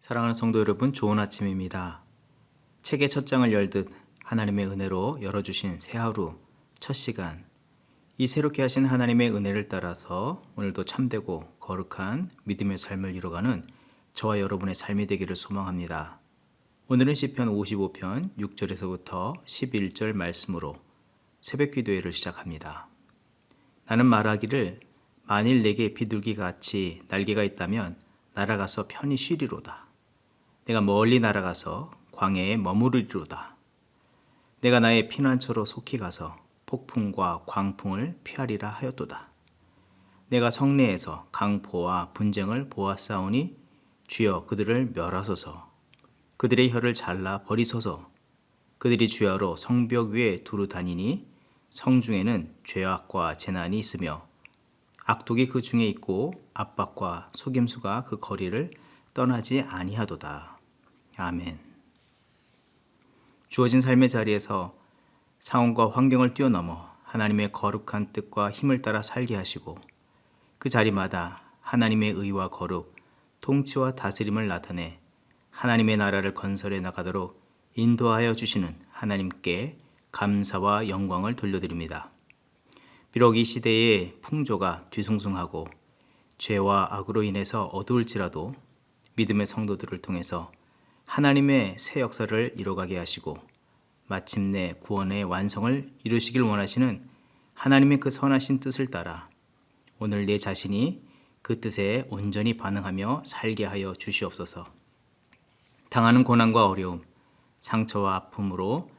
사랑하는 성도 여러분, 좋은 아침입니다. 책의 첫 장을 열듯 하나님의 은혜로 열어주신 새 하루, 첫 시간, 이 새롭게 하신 하나님의 은혜를 따라서 오늘도 참되고 거룩한 믿음의 삶을 이뤄가는 저와 여러분의 삶이 되기를 소망합니다. 오늘은 시편 55편 6절에서부터 11절 말씀으로 새벽 기도회를 시작합니다. 나는 말하기를 만일 내게 비둘기같이 날개가 있다면 날아가서 편히 쉬리로다. 내가 멀리 날아가서 광야에 머무르리로다. 내가 나의 피난처로 속히 가서 폭풍과 광풍을 피하리라 하였도다. 내가 성내에서 강포와 분쟁을 보았사오니 주여 그들을 멸하소서. 그들의 혀를 잘라 버리소서. 그들이 주야로 성벽 위에 두루 다니니 성중에는 죄악과 재난이 있으며 악독이 그 중에 있고 압박과 속임수가 그 거리를 떠나지 아니하도다. 아멘. 주어진 삶의 자리에서 상황과 환경을 뛰어넘어 하나님의 거룩한 뜻과 힘을 따라 살게 하시고 그 자리마다 하나님의 의와 거룩, 통치와 다스림을 나타내 하나님의 나라를 건설해 나가도록 인도하여 주시는 하나님께 감사와 영광을 돌려드립니다. 비록 이 시대의 풍조가 뒤숭숭하고 죄와 악으로 인해서 어두울지라도 믿음의 성도들을 통해서 하나님의 새 역사를 이뤄가게 하시고 마침내 구원의 완성을 이루시길 원하시는 하나님의 그 선하신 뜻을 따라 오늘 내 자신이 그 뜻에 온전히 반응하며 살게 하여 주시옵소서. 당하는 고난과 어려움, 상처와 아픔으로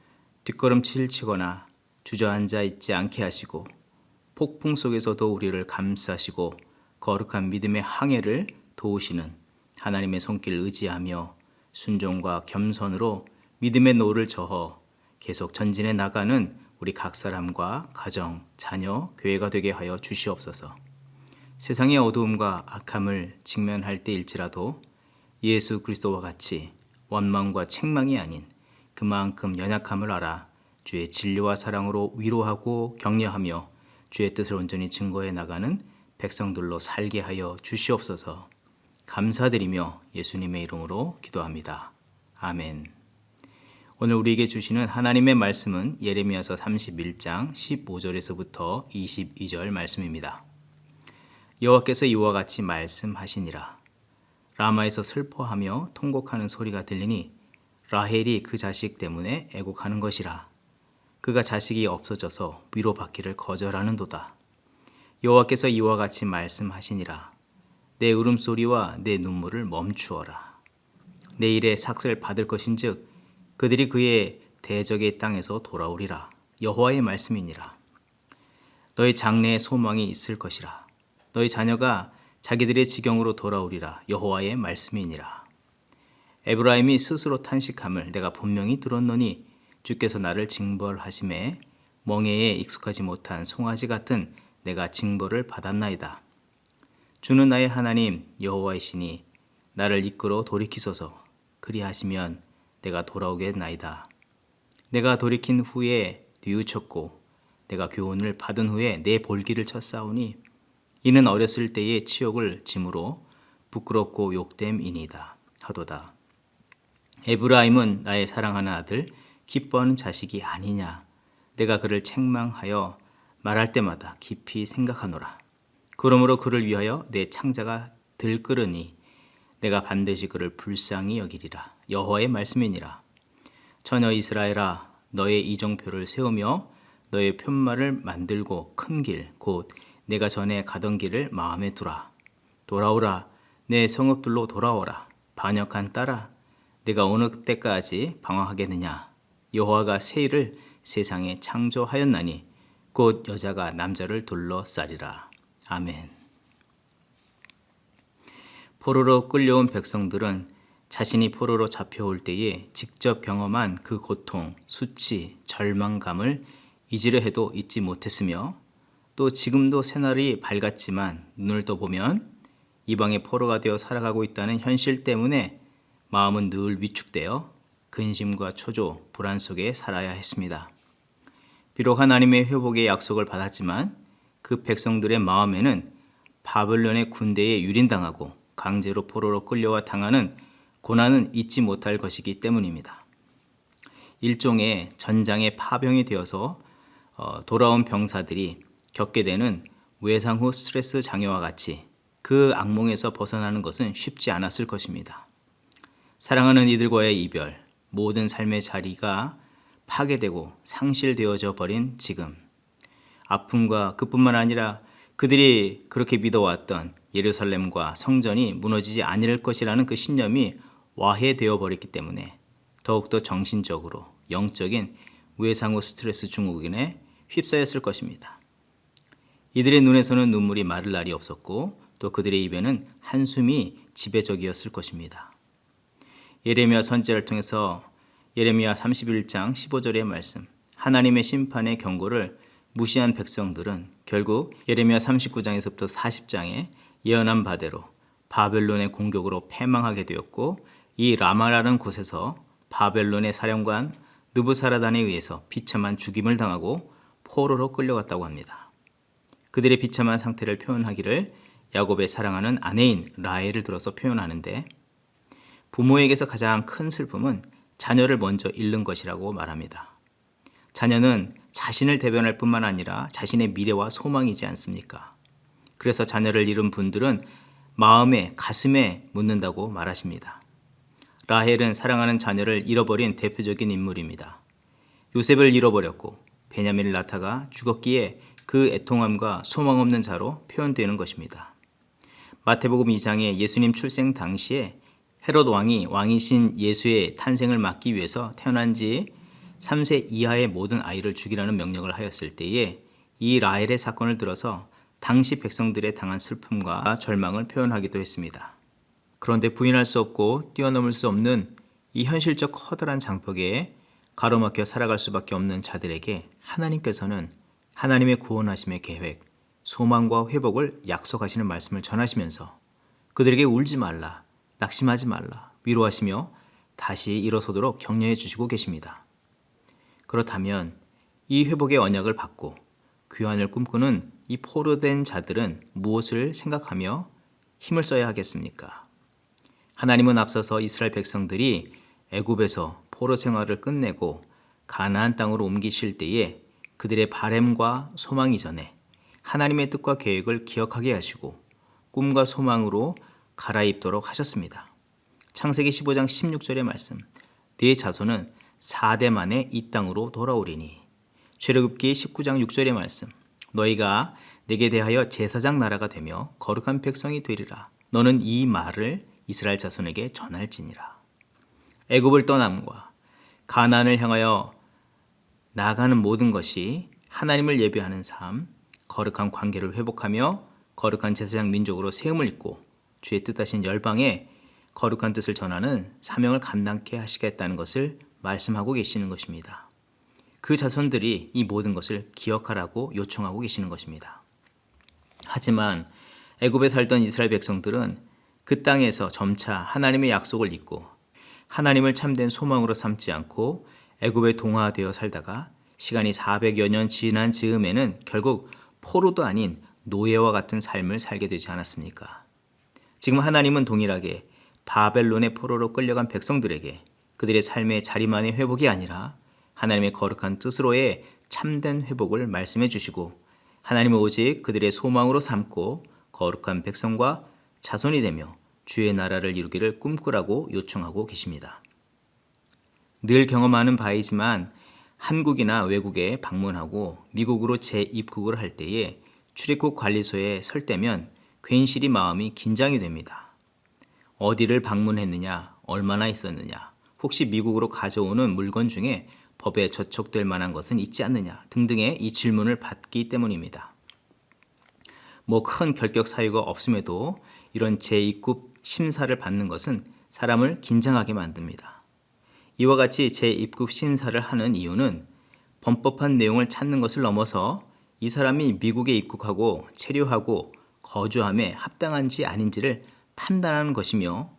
뒷걸음질 치거나 주저앉아 있지 않게 하시고 폭풍 속에서도 우리를 감싸시고 거룩한 믿음의 항해를 도우시는 하나님의 손길을 의지하며 순종과 겸손으로 믿음의 노를 저어 계속 전진해 나가는 우리 각 사람과 가정, 자녀, 교회가 되게 하여 주시옵소서. 세상의 어두움과 악함을 직면할 때일지라도 예수 그리스도와 같이 원망과 책망이 아닌 그만큼 연약함을 알아 주의 진리와 사랑으로 위로하고 격려하며 주의 뜻을 온전히 증거해 나가는 백성들로 살게 하여 주시옵소서. 감사드리며 예수님의 이름으로 기도합니다. 아멘. 오늘 우리에게 주시는 하나님의 말씀은 예레미야서 31장 15절에서부터 22절 말씀입니다. 여호와께서 이와 같이 말씀하시니라. 라마에서 슬퍼하며 통곡하는 소리가 들리니 라헬이 그 자식 때문에 애곡하는 것이라. 그가 자식이 없어져서 위로받기를 거절하는도다. 여호와께서 이와 같이 말씀하시니라. 내 울음소리와 내 눈물을 멈추어라. 내일에 삭을 받을 것인즉 그들이 그의 대적의 땅에서 돌아오리라. 여호와의 말씀이니라. 너희 장래에 소망이 있을 것이라. 너희 자녀가 자기들의 지경으로 돌아오리라. 여호와의 말씀이니라. 에브라임이 스스로 탄식함을 내가 분명히 들었노니 주께서 나를 징벌하심에 멍에에 익숙하지 못한 송아지 같은 내가 징벌을 받았나이다. 주는 나의 하나님 여호와이시니 나를 이끌어 돌이키소서. 그리하시면 내가 돌아오겠나이다. 내가 돌이킨 후에 뉘우쳤고 내가 교훈을 받은 후에 내 볼기를 쳤사오니 이는 어렸을 때의 치욕을 짐으로 부끄럽고 욕됨이니이다 하도다. 에브라임은 나의 사랑하는 아들 기뻐하는 자식이 아니냐. 내가 그를 책망하여 말할 때마다 깊이 생각하노라. 그러므로 그를 위하여 내 창자가 들끓으니 내가 반드시 그를 불쌍히 여기리라. 여호와의 말씀이니라. 처녀 이스라엘아, 너의 이정표를 세우며 너의 편말을 만들고 큰 길, 곧 내가 전에 가던 길을 마음에 두라. 돌아오라, 내 성읍들로 돌아오라. 반역한 딸아, 내가 어느 때까지 방황하겠느냐. 여호와가 새 일을 세상에 창조하였나니 곧 여자가 남자를 둘러싸리라. 아멘. 포로로 끌려온 백성들은 자신이 포로로 잡혀올 때에 직접 경험한 그 고통, 수치, 절망감을 잊으려 해도 잊지 못했으며 또 지금도 새날이 밝았지만 눈을 떠보면 이방의 포로가 되어 살아가고 있다는 현실 때문에 마음은 늘 위축되어 근심과 초조, 불안 속에 살아야 했습니다. 비록 하나님의 회복의 약속을 받았지만 그 백성들의 마음에는 바벨론의 군대에 유린당하고 강제로 포로로 끌려와 당하는 고난은 잊지 못할 것이기 때문입니다. 일종의 전장의 파병이 되어서 돌아온 병사들이 겪게 되는 외상 후 스트레스 장애와 같이 그 악몽에서 벗어나는 것은 쉽지 않았을 것입니다. 사랑하는 이들과의 이별, 모든 삶의 자리가 파괴되고 상실되어져 버린 지금, 아픔과 그뿐만 아니라 그들이 그렇게 믿어왔던 예루살렘과 성전이 무너지지 않을 것이라는 그 신념이 와해되어 버렸기 때문에 더욱더 정신적으로 영적인 외상 후 스트레스 증후군에 휩싸였을 것입니다. 이들의 눈에서는 눈물이 마를 날이 없었고 또 그들의 입에는 한숨이 지배적이었을 것입니다. 예레미야 선지자를 통해서 예레미야 31장 15절의 말씀, 하나님의 심판의 경고를 무시한 백성들은 결국 예레미야 39장에서부터 40장에 예언한 바대로 바벨론의 공격으로 패망하게 되었고, 이 라마라는 곳에서 바벨론의 사령관 느부사라단에 의해서 비참한 죽임을 당하고 포로로 끌려갔다고 합니다. 그들의 비참한 상태를 표현하기를 야곱의 사랑하는 아내인 라헬을 들어서 표현하는데, 부모에게서 가장 큰 슬픔은 자녀를 먼저 잃는 것이라고 말합니다. 자녀는 자신을 대변할 뿐만 아니라 자신의 미래와 소망이지 않습니까? 그래서 자녀를 잃은 분들은 마음에, 가슴에 묻는다고 말하십니다. 라헬은 사랑하는 자녀를 잃어버린 대표적인 인물입니다. 요셉을 잃어버렸고 베냐민을 낳다가 죽었기에 그 애통함과 소망 없는 자로 표현되는 것입니다. 마태복음 2장에 예수님 출생 당시에 헤롯 왕이 왕이신 예수의 탄생을 막기 위해서 태어난 지 3세 이하의 모든 아이를 죽이라는 명령을 하였을 때에 이 라헬의 사건을 들어서 당시 백성들의 당한 슬픔과 절망을 표현하기도 했습니다. 그런데 부인할 수 없고 뛰어넘을 수 없는 이 현실적 커다란 장벽에 가로막혀 살아갈 수밖에 없는 자들에게 하나님께서는 하나님의 구원하심의 계획, 소망과 회복을 약속하시는 말씀을 전하시면서 그들에게 울지 말라, 낙심하지 말라, 위로하시며 다시 일어서도록 격려해 주시고 계십니다. 그렇다면 이 회복의 언약을 받고 귀환을 꿈꾸는 이 포로된 자들은 무엇을 생각하며 힘을 써야 하겠습니까? 하나님은 앞서서 이스라엘 백성들이 애굽에서 포로 생활을 끝내고 가나안 땅으로 옮기실 때에 그들의 바램과 소망 이전에 하나님의 뜻과 계획을 기억하게 하시고 꿈과 소망으로 갈아입도록 하셨습니다. 창세기 15장 16절의 말씀, 네 자손은 4대 만에 이 땅으로 돌아오리니. 출애굽기 19장 6절의 말씀, 너희가 내게 대하여 제사장 나라가 되며 거룩한 백성이 되리라. 너는 이 말을 이스라엘 자손에게 전할지니라. 애굽을 떠남과 가나안을 향하여 나아가는 모든 것이 하나님을 예배하는 삶, 거룩한 관계를 회복하며 거룩한 제사장 민족으로 세움을 입고 주의 뜻하신 열방에 거룩한 뜻을 전하는 사명을 감당케 하시겠다는 것을 말씀하고 계시는 것입니다. 그 자손들이 이 모든 것을 기억하라고 요청하고 계시는 것입니다. 하지만 애굽에 살던 이스라엘 백성들은 그 땅에서 점차 하나님의 약속을 잊고 하나님을 참된 소망으로 삼지 않고 애굽에 동화되어 살다가 시간이 400여 년 지난 즈음에는 결국 포로도 아닌 노예와 같은 삶을 살게 되지 않았습니까? 지금 하나님은 동일하게 바벨론의 포로로 끌려간 백성들에게 그들의 삶의 자리만의 회복이 아니라 하나님의 거룩한 뜻으로의 참된 회복을 말씀해 주시고 하나님은 오직 그들의 소망으로 삼고 거룩한 백성과 자손이 되며 주의 나라를 이루기를 꿈꾸라고 요청하고 계십니다. 늘 경험하는 바이지만 한국이나 외국에 방문하고 미국으로 재입국을 할 때에 출입국 관리소에 설 때면 괜시리 마음이 긴장이 됩니다. 어디를 방문했느냐, 얼마나 있었느냐, 혹시 미국으로 가져오는 물건 중에 법에 저촉될 만한 것은 있지 않느냐 등등의 이 질문을 받기 때문입니다. 큰 결격 사유가 없음에도 이런 재입국 심사를 받는 것은 사람을 긴장하게 만듭니다. 이와 같이 재입국 심사를 하는 이유는 범법한 내용을 찾는 것을 넘어서 이 사람이 미국에 입국하고 체류하고 거주함에 합당한지 아닌지를 판단하는 것이며,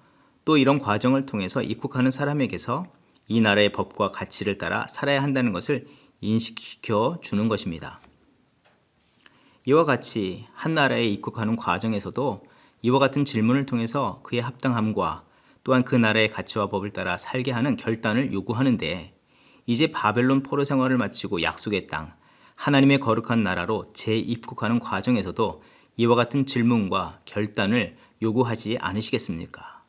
또 이런 과정을 통해서 입국하는 사람에게서 이 나라의 법과 가치를 따라 살아야 한다는 것을 인식시켜 주는 것입니다. 이와 같이 한 나라에 입국하는 과정에서도 이와 같은 질문을 통해서 그의 합당함과 또한 그 나라의 가치와 법을 따라 살게 하는 결단을 요구하는데 이제 바벨론 포로 생활을 마치고 약속의 땅, 하나님의 거룩한 나라로 재입국하는 과정에서도 이와 같은 질문과 결단을 요구하지 않으시겠습니까?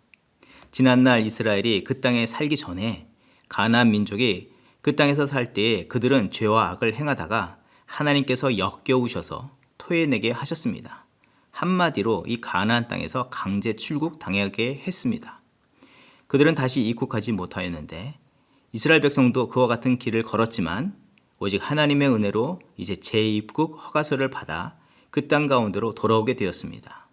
지난날 이스라엘이 그 땅에 살기 전에 가나안 민족이 그 땅에서 살 때에 그들은 죄와 악을 행하다가 하나님께서 역겨우셔서 토해내게 하셨습니다. 한마디로 이 가나안 땅에서 강제 출국 당하게 했습니다. 그들은 다시 입국하지 못하였는데 이스라엘 백성도 그와 같은 길을 걸었지만 오직 하나님의 은혜로 이제 재입국 허가서를 받아 그 땅 가운데로 돌아오게 되었습니다.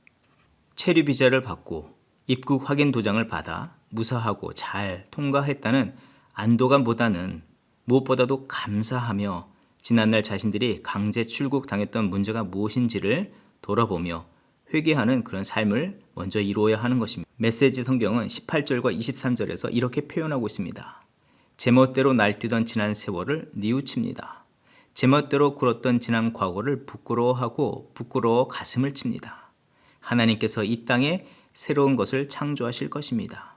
체류 비자를 받고 입국 확인 도장을 받아 무사하고 잘 통과했다는 안도감보다는 무엇보다도 감사하며 지난날 자신들이 강제 출국 당했던 문제가 무엇인지를 돌아보며 회개하는 그런 삶을 먼저 이루어야 하는 것입니다. 메시지 성경은 18절과 23절에서 이렇게 표현하고 있습니다. 제멋대로 날뛰던 지난 세월을 뉘우칩니다. 제멋대로 굴었던 지난 과거를 부끄러워하고 부끄러워 가슴을 칩니다. 하나님께서 이 땅에 새로운 것을 창조하실 것입니다.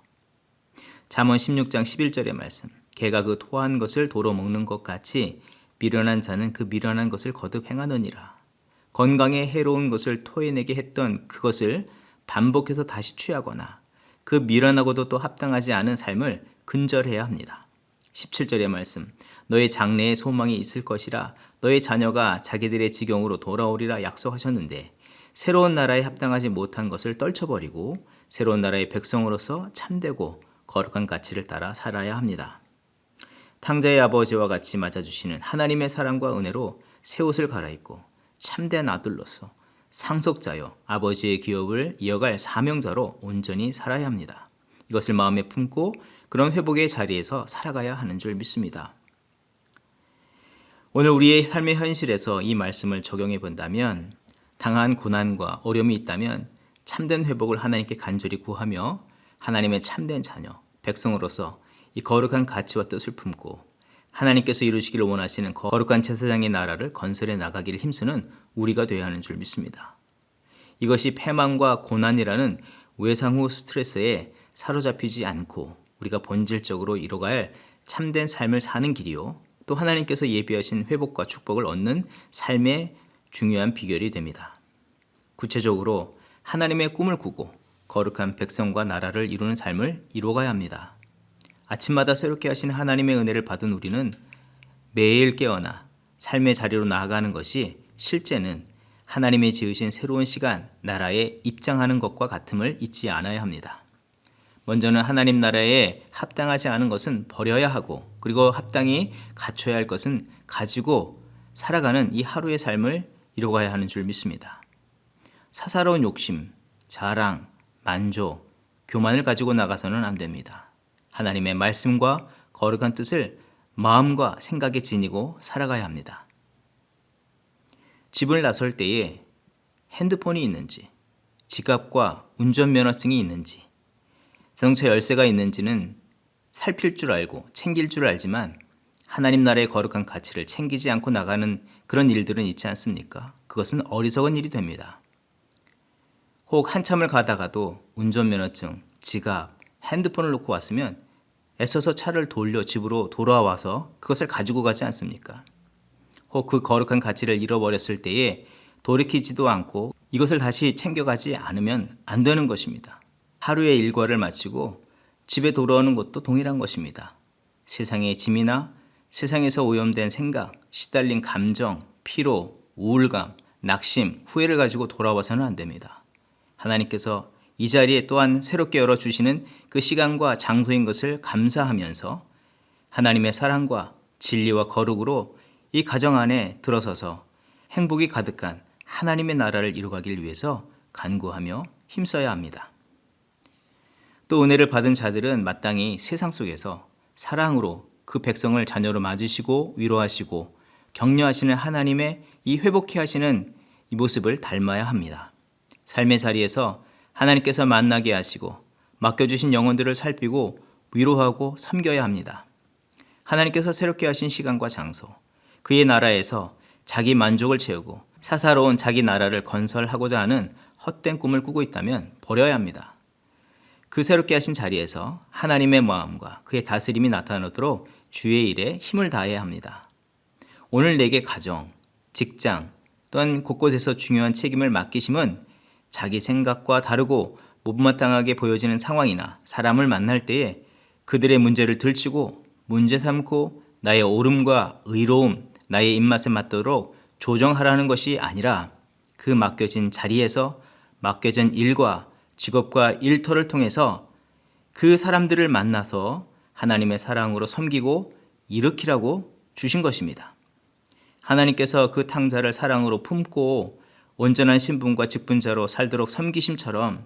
잠언 16장 11절의 말씀. 개가 그 토한 것을 도로 먹는 것 같이 미련한 자는 그 미련한 것을 거듭 행하느니라. 건강에 해로운 것을 토해내게 했던 그것을 반복해서 다시 취하거나 그 미련하고도 또 합당하지 않은 삶을 근절해야 합니다. 17절의 말씀. 너의 장래에 소망이 있을 것이라 너의 자녀가 자기들의 지경으로 돌아오리라 약속하셨는데 새로운 나라에 합당하지 못한 것을 떨쳐버리고 새로운 나라의 백성으로서 참되고 거룩한 가치를 따라 살아야 합니다. 탕자의 아버지와 같이 맞아주시는 하나님의 사랑과 은혜로 새 옷을 갈아입고 참된 아들로서 상속자여 아버지의 기업을 이어갈 사명자로 온전히 살아야 합니다. 이것을 마음에 품고 그런 회복의 자리에서 살아가야 하는 줄 믿습니다. 오늘 우리의 삶의 현실에서 이 말씀을 적용해 본다면 당한 고난과 어려움이 있다면 참된 회복을 하나님께 간절히 구하며 하나님의 참된 자녀, 백성으로서 이 거룩한 가치와 뜻을 품고 하나님께서 이루시기를 원하시는 거룩한 제사장의 나라를 건설해 나가기를 힘쓰는 우리가 되어야 하는 줄 믿습니다. 이것이 패망과 고난이라는 외상후 스트레스에 사로잡히지 않고 우리가 본질적으로 이뤄갈 참된 삶을 사는 길이요. 또 하나님께서 예비하신 회복과 축복을 얻는 삶의 중요한 비결이 됩니다. 구체적으로 하나님의 꿈을 꾸고 거룩한 백성과 나라를 이루는 삶을 이루어가야 합니다. 아침마다 새롭게 하시는 하나님의 은혜를 받은 우리는 매일 깨어나 삶의 자리로 나아가는 것이 실제는 하나님이 지으신 새로운 시간, 나라에 입장하는 것과 같음을 잊지 않아야 합니다. 먼저는 하나님 나라에 합당하지 않은 것은 버려야 하고 그리고 합당히 갖춰야 할 것은 가지고 살아가는 이 하루의 삶을 이뤄가야 하는 줄 믿습니다. 사사로운 욕심, 자랑, 만족, 교만을 가지고 나가서는 안 됩니다. 하나님의 말씀과 거룩한 뜻을 마음과 생각에 지니고 살아가야 합니다. 집을 나설 때에 핸드폰이 있는지, 지갑과 운전면허증이 있는지, 자동차 열쇠가 있는지는 살필 줄 알고 챙길 줄 알지만 하나님 나라의 거룩한 가치를 챙기지 않고 나가는 그런 일들은 있지 않습니까? 그것은 어리석은 일이 됩니다. 혹 한참을 가다가도 운전면허증, 지갑, 핸드폰을 놓고 왔으면 애써서 차를 돌려 집으로 돌아와서 그것을 가지고 가지 않습니까? 혹 그 거룩한 가치를 잃어버렸을 때에 돌이키지도 않고 이것을 다시 챙겨가지 않으면 안 되는 것입니다. 하루의 일과를 마치고 집에 돌아오는 것도 동일한 것입니다. 세상의 짐이나 세상에서 오염된 생각, 시달린 감정, 피로, 우울감, 낙심, 후회를 가지고 돌아와서는 안 됩니다. 하나님께서 이 자리에 또한 새롭게 열어주시는 그 시간과 장소인 것을 감사하면서 하나님의 사랑과 진리와 거룩으로 이 가정 안에 들어서서 행복이 가득한 하나님의 나라를 이루어가길 위해서 간구하며 힘써야 합니다. 또 은혜를 받은 자들은 마땅히 세상 속에서 사랑으로 그 백성을 자녀로 맞으시고 위로하시고 격려하시는 하나님의 이 회복케 하시는 이 모습을 닮아야 합니다. 삶의 자리에서 하나님께서 만나게 하시고 맡겨주신 영혼들을 살피고 위로하고 섬겨야 합니다. 하나님께서 새롭게 하신 시간과 장소, 그의 나라에서 자기 만족을 채우고 사사로운 자기 나라를 건설하고자 하는 헛된 꿈을 꾸고 있다면 버려야 합니다. 그 새롭게 하신 자리에서 하나님의 마음과 그의 다스림이 나타나도록 주의 일에 힘을 다해야 합니다. 오늘 내게 가정, 직장 또한 곳곳에서 중요한 책임을 맡기심은 자기 생각과 다르고 못마땅하게 보여지는 상황이나 사람을 만날 때에 그들의 문제를 들추고 문제 삼고 나의 옳음과 의로움, 나의 입맛에 맞도록 조정하라는 것이 아니라 그 맡겨진 자리에서 맡겨진 일과 직업과 일터를 통해서 그 사람들을 만나서 하나님의 사랑으로 섬기고 일으키라고 주신 것입니다. 하나님께서 그 탕자를 사랑으로 품고 온전한 신분과 직분자로 살도록 섬기심처럼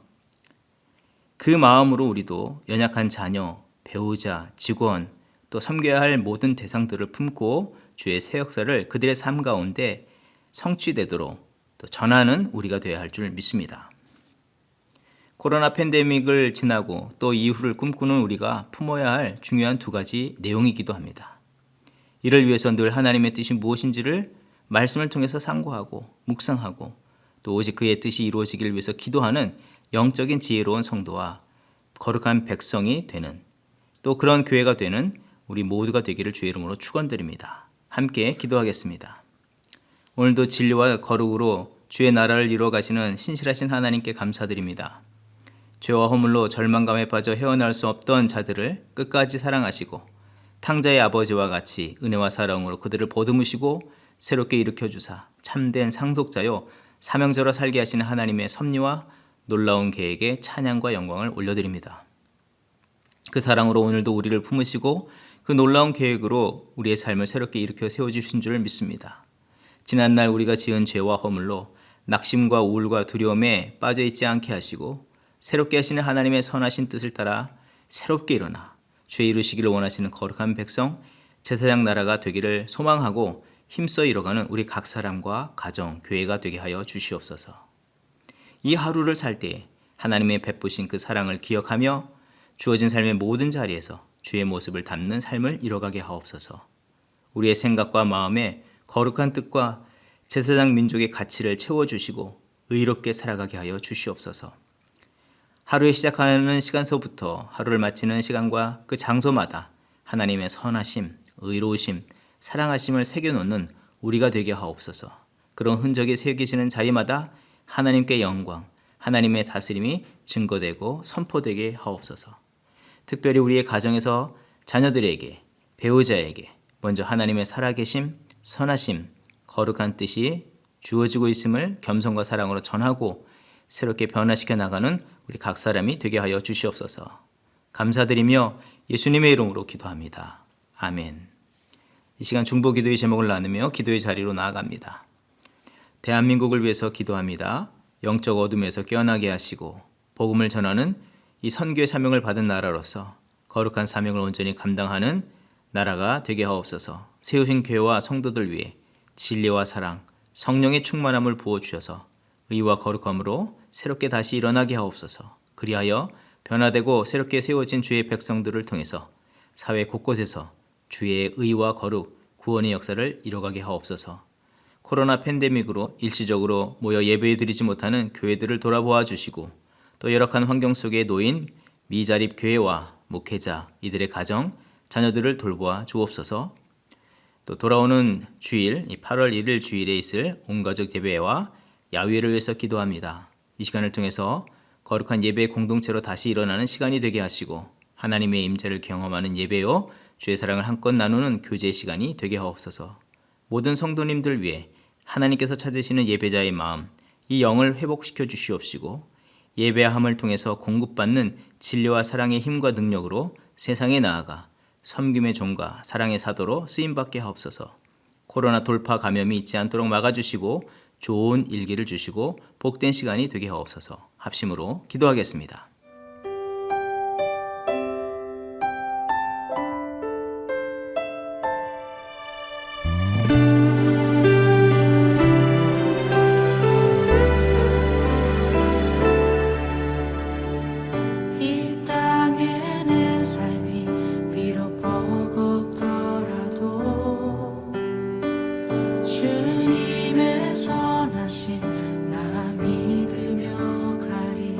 그 마음으로 우리도 연약한 자녀, 배우자, 직원, 또 섬겨야 할 모든 대상들을 품고 주의 새 역사를 그들의 삶 가운데 성취되도록 또 전하는 우리가 되어야 할 줄 믿습니다. 코로나 팬데믹을 지나고 또 이후를 꿈꾸는 우리가 품어야 할 중요한 두 가지 내용이기도 합니다. 이를 위해서 늘 하나님의 뜻이 무엇인지를 말씀을 통해서 상고하고 묵상하고 또 오직 그의 뜻이 이루어지길 위해서 기도하는 영적인 지혜로운 성도와 거룩한 백성이 되는 또 그런 교회가 되는 우리 모두가 되기를 주의 이름으로 축원드립니다. 함께 기도하겠습니다. 오늘도 진리와 거룩으로 주의 나라를 이루어 가시는 신실하신 하나님께 감사드립니다. 죄와 허물로 절망감에 빠져 헤어나올 수 없던 자들을 끝까지 사랑하시고 탕자의 아버지와 같이 은혜와 사랑으로 그들을 보듬으시고 새롭게 일으켜 주사 참된 상속자요 사명자로 살게 하시는 하나님의 섭리와 놀라운 계획에 찬양과 영광을 올려드립니다. 그 사랑으로 오늘도 우리를 품으시고 그 놀라운 계획으로 우리의 삶을 새롭게 일으켜 세워주신 줄 믿습니다. 지난날 우리가 지은 죄와 허물로 낙심과 우울과 두려움에 빠져있지 않게 하시고 새롭게 하시는 하나님의 선하신 뜻을 따라 새롭게 일어나 주의 이루시기를 원하시는 거룩한 백성, 제사장 나라가 되기를 소망하고 힘써 이뤄가는 우리 각 사람과 가정, 교회가 되게 하여 주시옵소서. 이 하루를 살 때에 하나님의 베푸신 그 사랑을 기억하며 주어진 삶의 모든 자리에서 주의 모습을 담는 삶을 이뤄가게 하옵소서. 우리의 생각과 마음에 거룩한 뜻과 제사장 민족의 가치를 채워주시고 의롭게 살아가게 하여 주시옵소서. 하루에 시작하는 시간서부터 하루를 마치는 시간과 그 장소마다 하나님의 선하심, 의로우심, 사랑하심을 새겨놓는 우리가 되게 하옵소서. 그런 흔적이 새겨지는 자리마다 하나님께 영광, 하나님의 다스림이 증거되고 선포되게 하옵소서. 특별히 우리의 가정에서 자녀들에게, 배우자에게 먼저 하나님의 살아계심, 선하심, 거룩한 뜻이 주어지고 있음을 겸손과 사랑으로 전하고 새롭게 변화시켜 나가는 우리 각 사람이 되게 하여 주시옵소서. 감사드리며 예수님의 이름으로 기도합니다. 아멘. 이 시간 중보 기도의 제목을 나누며 기도의 자리로 나아갑니다. 대한민국을 위해서 기도합니다. 영적 어둠에서 깨어나게 하시고 복음을 전하는 이 선교의 사명을 받은 나라로서 거룩한 사명을 온전히 감당하는 나라가 되게 하옵소서. 세우신 교회와 성도들 위해 진리와 사랑, 성령의 충만함을 부어주셔서 의와 거룩함으로 새롭게 다시 일어나게 하옵소서. 그리하여 변화되고 새롭게 세워진 주의 백성들을 통해서 사회 곳곳에서 주의 의와 거룩, 구원의 역사를 이뤄가게 하옵소서. 코로나 팬데믹으로 일시적으로 모여 예배드리지 못하는 교회들을 돌아보아 주시고 또 열악한 환경 속에 놓인 미자립 교회와 목회자, 이들의 가정, 자녀들을 돌보아 주옵소서. 또 돌아오는 주일, 8월 1일 주일에 있을 온가족 예배와 야외를 위해서 기도합니다. 이 시간을 통해서 거룩한 예배 공동체로 다시 일어나는 시간이 되게 하시고 하나님의 임재를 경험하는 예배요 주의 사랑을 한껏 나누는 교제 시간이 되게 하옵소서. 모든 성도님들 위해 하나님께서 찾으시는 예배자의 마음, 이 영을 회복시켜 주시옵시고 예배함을 통해서 공급받는 진리와 사랑의 힘과 능력으로 세상에 나아가 섬김의 종과 사랑의 사도로 쓰임받게 하옵소서. 코로나 돌파 감염이 있지 않도록 막아주시고 좋은 일기를 주시고 복된 시간이 되게 하옵소서. 합심으로 기도하겠습니다. 이 땅에 내 삶이 비록 버겁더라도 주님의 선하심 나 믿으며 가리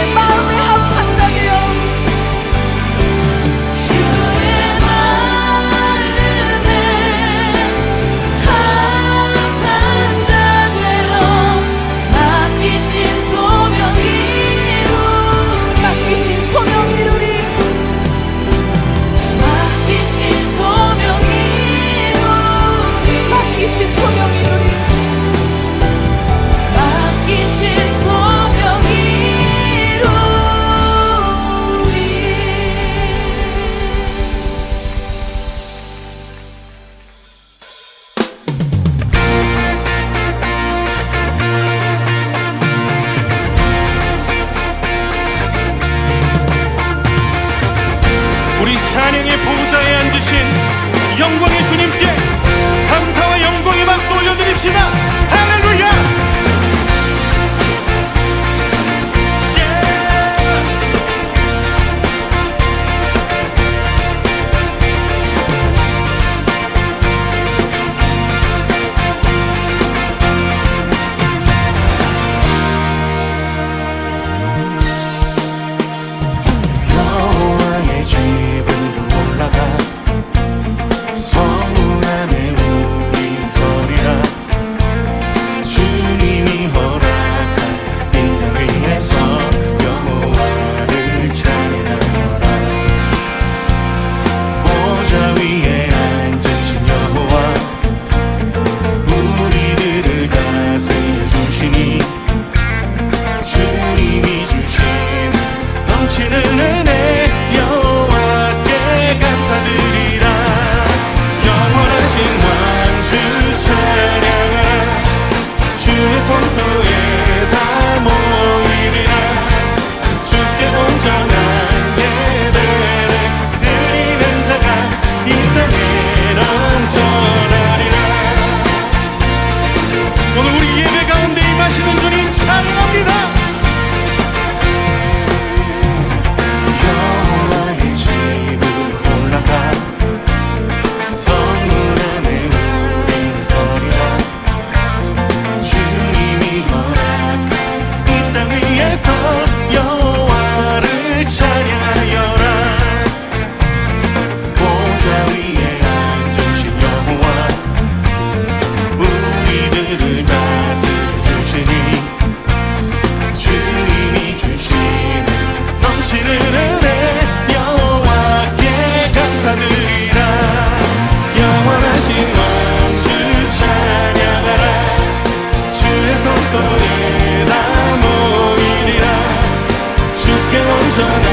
주의 마음의 합판장이여 주의 마음에 합한 자 되어 맡기신 소명 이루리 맡기신 소명 이루리 맡기신 소명 이루리 맡기신 소명 이루리 맡기신 소명 이루리 우리 찬양의 보좌에 앉으신 영광의 주님께 감사와 영광의 박수 올려드립시다. 할렐루야. 여호와의 집으로 올라가 성문 안에 우린 서리라. 주님이 허락한 이 땅 위에서 여호와를 찬양하라. 보좌 위에 앉으신 여호와 우리들을 다스려 주시니 주님이 주신 넘치는 은혜 여호와께 감사드리라. 영원하신 왕주 찬양하라. 주의 성소에 다 모이리라. 주께 온전한 예배를 드리는 자가 이 땅에 넘쳐나리라. 오늘 우리 예배 가운데 임하시는 주님 찬양합니다. 여호와의 집으로 올라가 성문 안에 우리는 서리라. 주님이 허락한 이 땅 위에서 여호와를 찬양하여라. 보좌 위에 앉으신 여호와 우리들을 다스려 주시니 주님이 주시는 넘치는 은혜 여호와께 감사드리라. 영원하신 왕주 찬양하라. 주의 성소에 다 모이리라. 주께 온전한